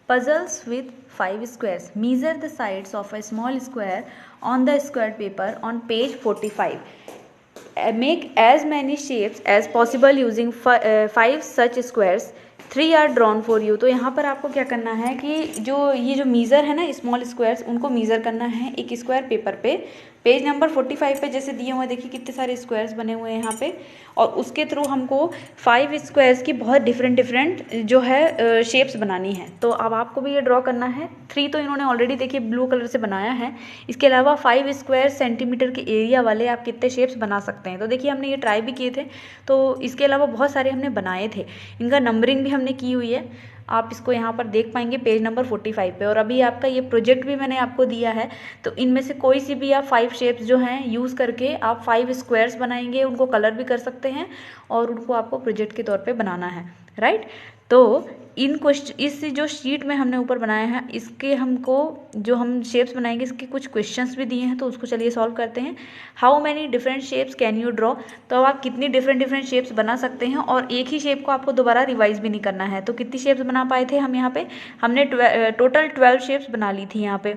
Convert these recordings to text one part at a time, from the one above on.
Puzzles with 5 squares. Measure the sides of a small square on the square paper on page 45. Make as many shapes as possible using 5 such squares. 3 are drawn for you. तो यहाँ पर आपको क्या करना है कि ये जो मीज़र है ना स्मॉल स्क्वायर्स, उनको मीज़र करना है एक स्क्वायर पेपर पे। पेज नंबर 45 पे जैसे दिए हुए देखिए कितने सारे स्क्वायर्स बने हुए हैं यहाँ पे, और उसके थ्रू हमको 5 स्क्वायर्स की बहुत डिफरेंट जो है शेप्स बनानी है। तो अब आपको भी ये ड्रॉ करना है। 3 तो इन्होंने ऑलरेडी देखिए ब्लू कलर से बनाया है। इसके अलावा 5 स्क्वायर सेंटीमीटर के एरिया वाले आप कितने शेप्स बना सकते हैं। तो देखिए हमने ये ट्राई भी किए थे, तो इसके अलावा बहुत सारे हमने बनाए थे, इनका नंबरिंग भी हमने की हुई है। आप इसको यहाँ पर देख पाएंगे पेज नंबर 45 पे। और अभी आपका ये प्रोजेक्ट भी मैंने आपको दिया है, तो इनमें से कोई सी भी आप 5 शेप्स जो हैं यूज़ करके आप 5 स्क्वायर्स बनाएंगे, उनको कलर भी कर सकते हैं और उनको आपको प्रोजेक्ट के तौर पे बनाना है, राइट। तो इस जो शीट में हमने ऊपर बनाया है, इसके हमको जो हम शेप्स बनाएंगे इसके कुछ क्वेश्चंस भी दिए हैं, तो उसको चलिए सॉल्व करते हैं। How many different shapes can you draw. तो अब आप कितनी डिफरेंट शेप्स बना सकते हैं, और एक ही शेप को आपको दोबारा रिवाइज भी नहीं करना है। तो कितनी शेप्स बना पाए थे हम यहाँ पे, हमने टोटल 12 शेप्स बना ली थी यहाँ पे।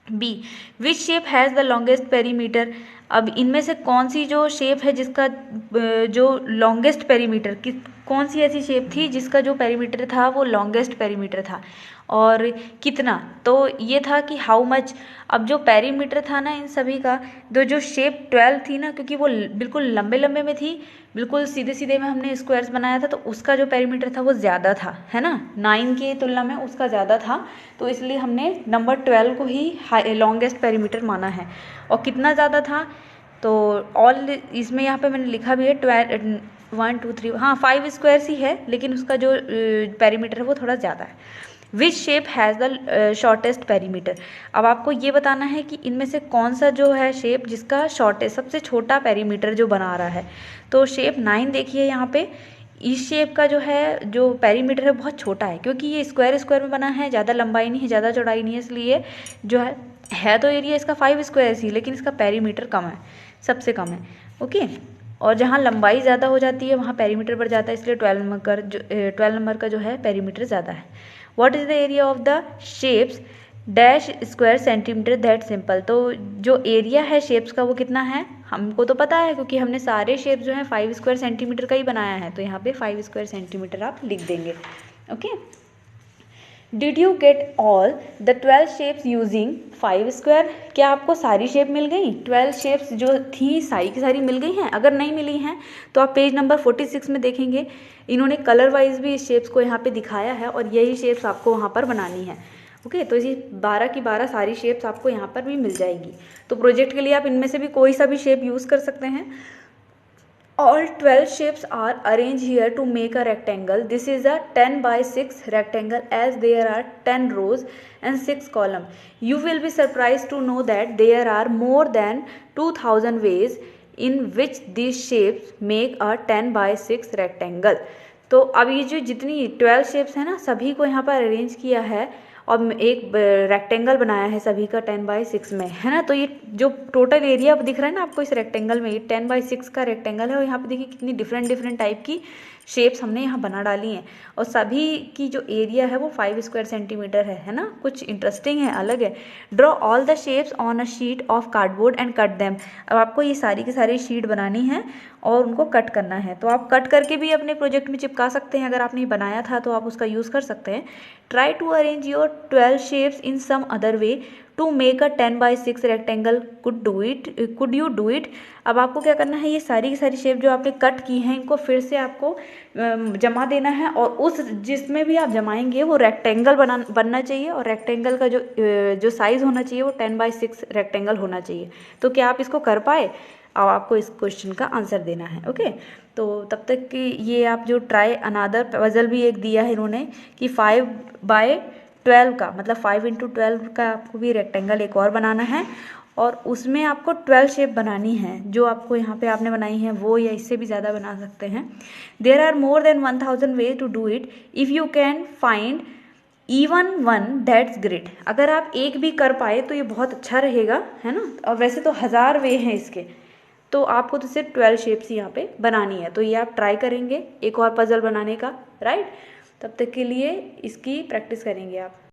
B, which shape has the longest perimeter. अब इनमें से कौन सी जो शेप है जिसका जो लॉन्गेस्ट पेरीमीटर, कौन सी ऐसी शेप थी जिसका जो पेरीमीटर था वो लॉन्गेस्ट पेरीमीटर था, और कितना। तो ये था कि हाउ मच। अब जो पेरीमीटर था ना इन सभी का, जो शेप 12 थी ना, क्योंकि वो बिल्कुल लंबे लंबे में थी, बिल्कुल सीधे सीधे में हमने स्क्वायर्स बनाया था, तो उसका जो पेरीमीटर था वो ज़्यादा था, है ना, 9 की तुलना में उसका ज़्यादा था। तो इसलिए हमने नंबर 12 को ही लॉन्गेस्ट पेरीमीटर माना है। और कितना ज़्यादा था, तो ऑल इसमें यहाँ पे मैंने लिखा भी है 1 2 3, हाँ 5 स्क्वायर्स ही है, लेकिन उसका जो पेरीमीटर है वो थोड़ा ज़्यादा है। विच shape has the shortest perimeter. अब आपको ये बताना है कि इनमें से कौन सा जो है शेप जिसका शॉर्टेस्ट सबसे छोटा पेरीमीटर जो बना रहा है। तो शेप 9 देखिए यहाँ पे, इस शेप का जो है जो पेरीमीटर है बहुत छोटा है, क्योंकि ये स्क्वायर में बना है, ज़्यादा लंबाई नहीं है, ज़्यादा चौड़ाई नहीं है, इसलिए जो है तो एरिया इसका 5 स्क्वायर ही, लेकिन इसका पेरीमीटर कम है, सबसे कम है, ओके। और जहाँ लंबाई ज़्यादा हो जाती है वहाँ पेरीमीटर बढ़ जाता है, इसलिए 12 नंबर का जो है पेरीमीटर ज़्यादा है। What is the area of the shapes dash square centimetre that simple. तो जो एरिया है शेप्स का वो कितना है, हमको तो पता है क्योंकि हमने सारे शेप्स जो है 5 स्क्वायर सेंटीमीटर का ही बनाया है। तो यहाँ पे 5 स्क्वायर सेंटीमीटर आप लिख देंगे, okay. Did you get all the 12 shapes using 5 square. क्या आपको सारी शेप मिल गई, 12 शेप्स जो थी सारी की सारी मिल गई हैं। अगर नहीं मिली हैं तो आप पेज नंबर 46 में देखेंगे, इन्होंने कलर वाइज भी इस शेप्स को यहाँ पे दिखाया है, और यही शेप्स आपको वहाँ पर बनानी है, ओके। तो इसी 12 की 12 सारी शेप्स आपको यहाँ पर भी मिल जाएगी। तो प्रोजेक्ट के लिए आप इनमें से भी कोई सा भी शेप यूज़ कर सकते हैं। All 12 shapes are arranged here to make a rectangle. This is a 10 by 6 rectangle as there are 10 rows and 6 columns. You will be surprised to know that there are more than 2000 ways in which these shapes make a 10 by 6 rectangle. तो अब ये जो जितनी 12 shapes हैं ना, सभी को यहाँ पर अरेंज किया है और एक रेक्टेंगल बनाया है सभी का 10 बाई 6 में, है ना। तो ये जो टोटल एरिया दिख रहा है ना आपको इस रेक्टेंगल में, ये 10 बाई 6 का रेक्टेंगल है, और यहाँ पे देखिए कितनी डिफरेंट टाइप की शेप्स हमने यहाँ बना डाली हैं, और सभी की जो एरिया है वो 5 स्क्वायर सेंटीमीटर है ना। कुछ इंटरेस्टिंग है, अलग है। Draw all the shapes on a sheet of cardboard and cut them. अब आपको ये सारी की सारी शीट बनानी है और उनको कट करना है। तो आप कट करके भी अपने प्रोजेक्ट में चिपका सकते हैं, अगर आपने बनाया था तो आप उसका यूज़ कर सकते हैं। Try to arrange your 12 shapes in some other way to make a 10 by 6 rectangle. Could you do it. अब आपको क्या करना है, ये सारी की सारी शेप जो आपने कट की हैं इनको फिर से आपको जमा देना है, और उस जिसमें भी आप जमाएंगे वो रेक्टेंगल बनना चाहिए, और रेक्टेंगल का जो साइज़ होना चाहिए वो 10 बाई 6 रेक्टेंगल होना चाहिए। तो क्या आप इसको कर पाए। अब आपको इस क्वेश्चन का आंसर देना है, ओके। तो तब तक कि ये आप जो ट्राई अनादर पजल भी एक दिया है इन्होंने कि 5 बाय 12 का मतलब 5 इंटू 12 का आपको भी रेक्टेंगल एक और बनाना है, और उसमें आपको 12 शेप बनानी है जो आपको यहाँ पे आपने बनाई है वो, या इससे भी ज़्यादा बना सकते हैं। There are more than 1000 way to do it. If you can find even one that's great. अगर आप एक भी कर पाए तो ये बहुत अच्छा रहेगा, है ना। और वैसे तो 1000 वे हैं इसके, तो आपको तो सिर्फ 12 शेप्स यहाँ पे बनानी है। तो ये आप ट्राई करेंगे एक और पजल बनाने का, राइट। तब तक के लिए इसकी प्रैक्टिस करेंगे आप।